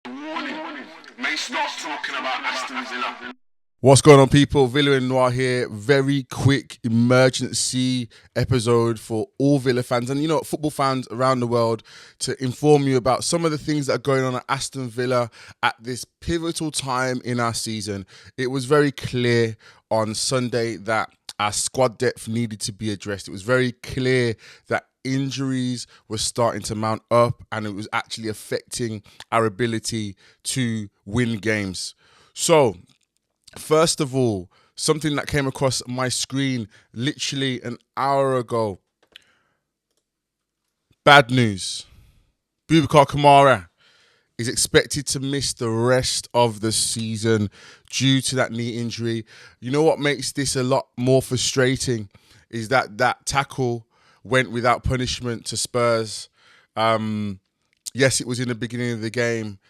May start talking about Aston Villa. What's going on, people? Villa and Noir here. Very quick emergency episode for all Villa fans and, football fans around the world to inform you about some of the things that are going on at Aston Villa at this pivotal time in our season. It was very clear on Sunday that our squad depth needed to be addressed. It was very clear that injuries were starting to mount up and it was actually affecting our ability to win games. So, first of all, something that came across my screen literally an hour ago. Bad news. Kamara is expected to miss the rest of the season due to that knee injury. You know what makes this a lot more frustrating is that tackle went without punishment to Spurs. Yes, it was in the beginning of the game.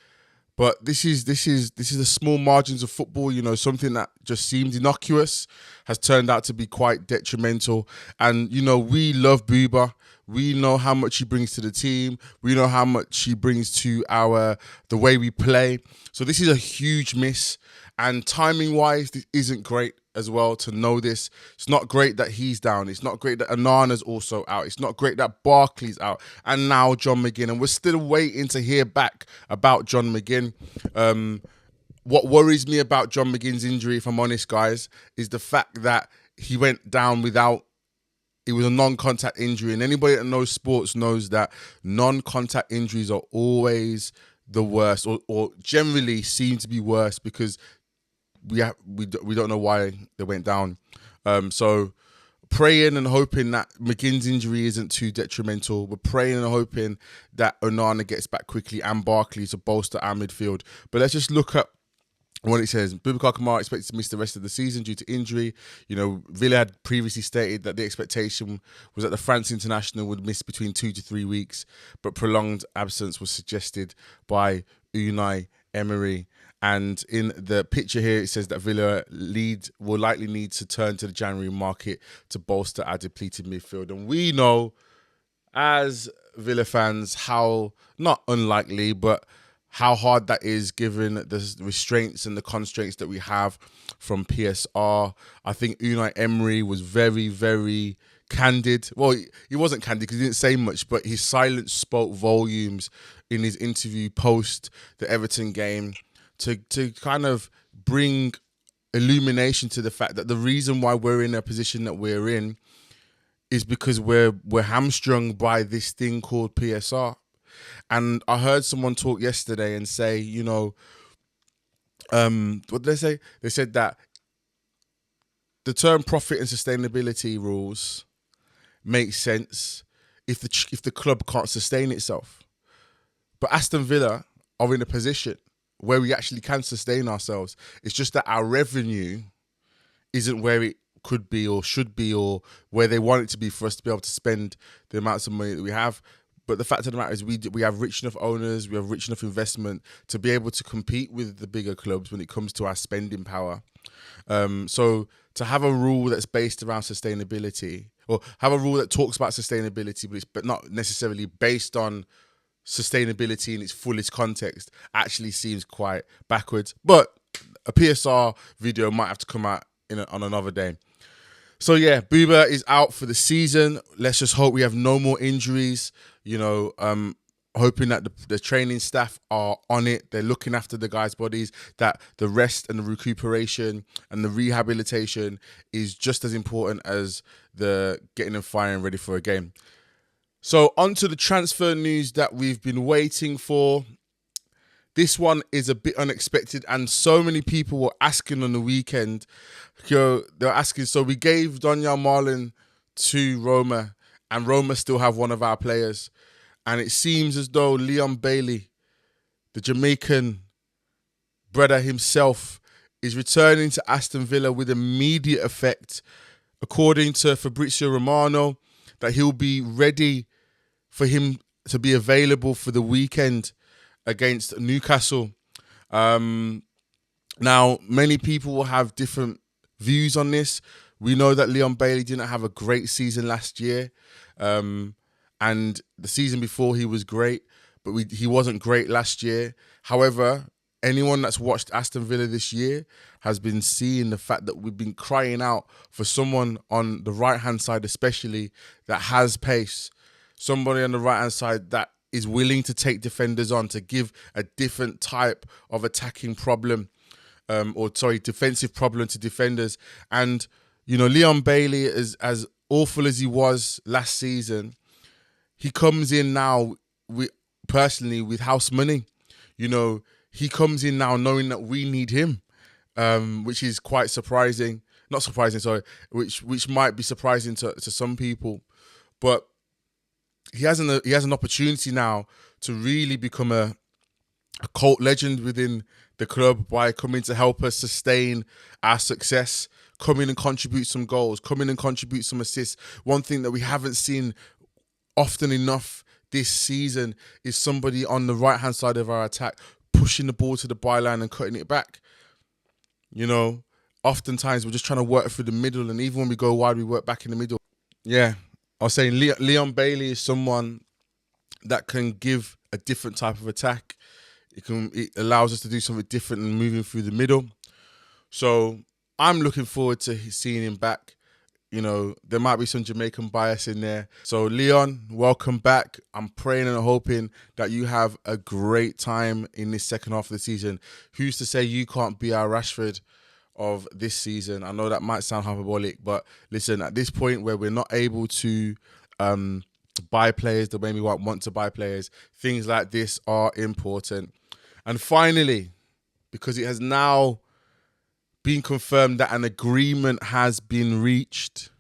But this is the small margins of football, something that just seemed innocuous has turned out to be quite detrimental. And, we love Buba. We know how much he brings to the team. We know how much he brings to the way we play. So this is a huge miss. And timing-wise, this isn't great as well to know this. It's not great that he's down. It's not great that Anana's also out. It's not great that Barkley's out. And now John McGinn. And we're still waiting to hear back about John McGinn. What worries me about John McGinn's injury, if I'm honest, guys, is the fact that he went down it was a non-contact injury. And anybody that knows sports knows that non-contact injuries are always the worst or generally seem to be worse because we don't know why they went down. So praying and hoping that McGinn's injury isn't too detrimental. We're praying and hoping that Onana gets back quickly and Barkley to bolster our midfield. But let's just look at what it says. Kamara expected to miss the rest of the season due to injury. Villa had previously stated that the expectation was that the France international would miss between 2 to 3 weeks, but prolonged absence was suggested by Unai Emery. And in the picture here, it says that Villa will likely need to turn to the January market to bolster our depleted midfield. And we know, as Villa fans, how, not unlikely, but how hard that is given the restraints and the constraints that we have from PSR. I think Unai Emery was very, very candid. Well, he wasn't candid because he didn't say much, but his silence spoke volumes in his interview post the Everton game to kind of bring illumination to the fact that the reason why we're in a position that we're in is because we're hamstrung by this thing called PSR. And I heard someone talk yesterday and say, what did they say? They said that the term profit and sustainability rules make sense if the club can't sustain itself. But Aston Villa are in a position where we actually can sustain ourselves. It's just that our revenue isn't where it could be or should be or where they want it to be for us to be able to spend the amounts of money that we have. But the fact of the matter is we have rich enough owners, we have rich enough investment to be able to compete with the bigger clubs when it comes to our spending power. So to have a rule that's based around sustainability or have a rule that talks about sustainability but not necessarily based on sustainability in its fullest context actually seems quite backwards. But a PSR video might have to come out on another day. So yeah, Buba is out for the season. Let's just hope we have no more injuries. Hoping that the training staff are on it. They're looking after the guys' bodies, that the rest and the recuperation and the rehabilitation is just as important as the getting them firing ready for a game. So on to the transfer news that we've been waiting for. This one is a bit unexpected and so many people were asking on the weekend. They're asking, so we gave Donyell Marlin to Roma and Roma still have one of our players. And it seems as though Leon Bailey, the Jamaican brother himself, is returning to Aston Villa with immediate effect. According to Fabrizio Romano, that he'll be ready for him to be available for the weekend against Newcastle. Now, many people will have different views on this. We know that Leon Bailey didn't have a great season last year. And the season before he was great. but he wasn't great last year. However, anyone that's watched Aston Villa this year has been seeing the fact that we've been crying out for someone on the right-hand side especially that has pace, somebody on the right-hand side that is willing to take defenders on, to give a different type of attacking problem, defensive problem to defenders. And, Leon Bailey, is as awful as he was last season, he comes in now with house money. He comes in now knowing that we need him, which is quite surprising. Not surprising, sorry, which might be surprising to some people. But he has an opportunity now to really become a cult legend within the club by coming to help us sustain our success, come in and contribute some goals, come in and contribute some assists. One thing that we haven't seen often enough this season is somebody on the right-hand side of our attack pushing the ball to the byline and cutting it back. Oftentimes we're just trying to work through the middle, and even when we go wide, we work back in the middle. Yeah, I was saying Leon Bailey is someone that can give a different type of attack. It allows us to do something different and moving through the middle. So I'm looking forward to seeing him back. There might be some Jamaican bias in there. So Leon, welcome back. I'm praying and hoping that you have a great time in this second half of the season. Who's to say you can't be our Rashford of this season? I know that might sound hyperbolic, but listen, at this point where we're not able to buy players the way we want to buy players, things like this are important. And finally, because it has now been confirmed that an agreement has been reached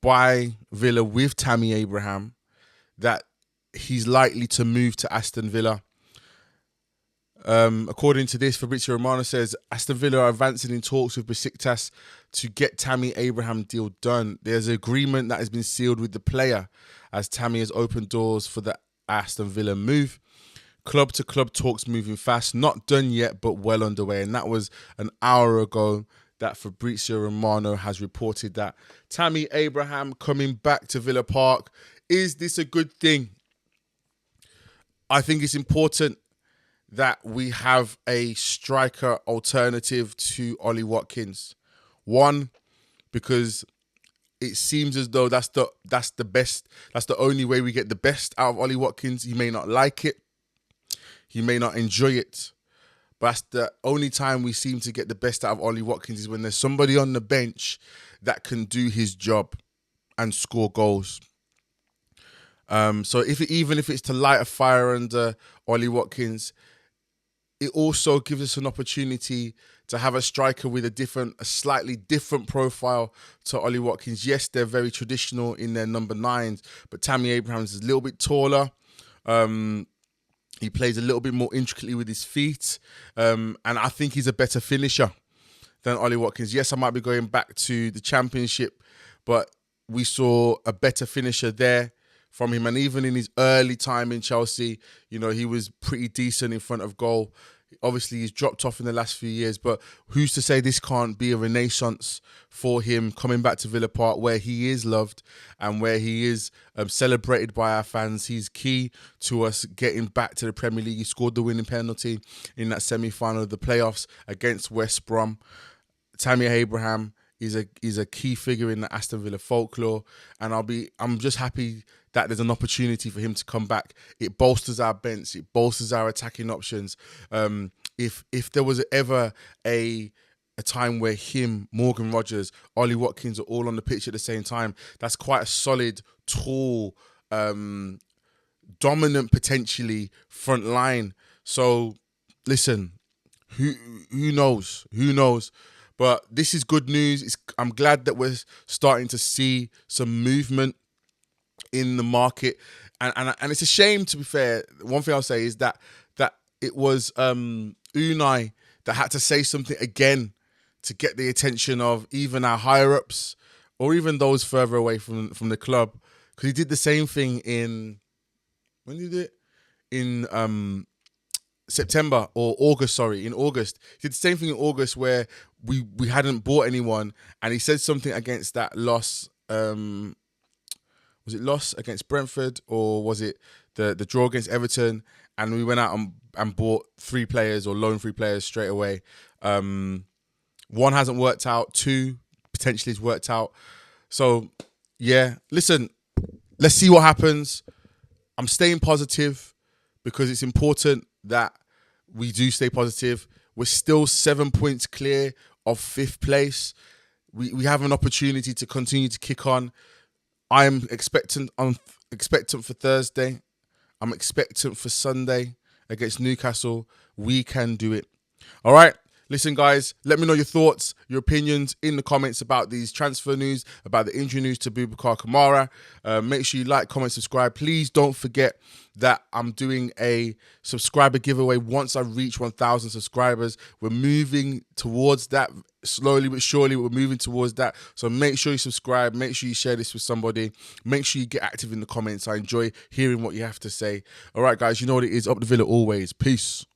by Villa with Tammy Abraham, that he's likely to move to Aston Villa. According to this, Fabrizio Romano says Aston Villa are advancing in talks with Besiktas to get Tammy Abraham deal done. There's an agreement that has been sealed with the player as Tammy has opened doors for the Aston Villa move. Club-to-club talks moving fast, not done yet, but well underway. And that was an hour ago that Fabrizio Romano has reported that Tammy Abraham coming back to Villa Park. Is this a good thing? I think it's important that we have a striker alternative to Ollie Watkins. One, because it seems as though that's the best. That's the only way we get the best out of Ollie Watkins. He may not like it. He may not enjoy it. But that's the only time we seem to get the best out of Ollie Watkins is when there's somebody on the bench that can do his job and score goals. So even if it's to light a fire under Ollie Watkins, it also gives us an opportunity to have a striker with a slightly different profile to Ollie Watkins. Yes, they're very traditional in their number 9s, but Tammy Abraham is a little bit taller. He plays a little bit more intricately with his feet. And I think he's a better finisher than Ollie Watkins. Yes, I might be going back to the Championship, but we saw a better finisher there from him. And even in his early time in Chelsea, he was pretty decent in front of goal. Obviously, he's dropped off in the last few years, but who's to say this can't be a renaissance for him coming back to Villa Park, where he is loved and where he is celebrated by our fans. He's key to us getting back to the Premier League. He scored the winning penalty in that semi-final of the playoffs against West Brom. Tammy Abraham is a key figure in the Aston Villa folklore, and I'm just happy that there's an opportunity for him to come back. It bolsters our bench. It bolsters our attacking options. If there was ever a time where him, Morgan Rogers, Ollie Watkins are all on the pitch at the same time, that's quite a solid, tall, dominant potentially front line. So listen, who knows? Who knows? But this is good news. I'm glad that we're starting to see some movement in the market, and it's a shame, to be fair. One thing I'll say is that it was Unai that had to say something again to get the attention of even our higher ups or even those further away from the club, because he did the same thing in September or August. Sorry, in August, he did the same thing in August where we hadn't bought anyone, and he said something against that loss. Was it loss against Brentford, or was it the draw against Everton, and we went out and bought 3 players or loaned 3 players straight away. 1 hasn't worked out, 2 potentially has worked out. So, yeah, listen, let's see what happens. I'm staying positive because it's important that we do stay positive. We're still 7 points clear of 5th place. We have an opportunity to continue to kick on. I'm expectant for Thursday. I'm expectant for Sunday against Newcastle. We can do it. All right. Listen, guys, let me know your thoughts, your opinions in the comments about these transfer news, about the injury news to Boubacar Kamara. Make sure you like, comment, subscribe. Please don't forget that I'm doing a subscriber giveaway once I reach 1,000 subscribers. We're moving towards that slowly but surely. We're moving towards that. So make sure you subscribe. Make sure you share this with somebody. Make sure you get active in the comments. I enjoy hearing what you have to say. All right, guys, you know what it is. Up the Villa always. Peace.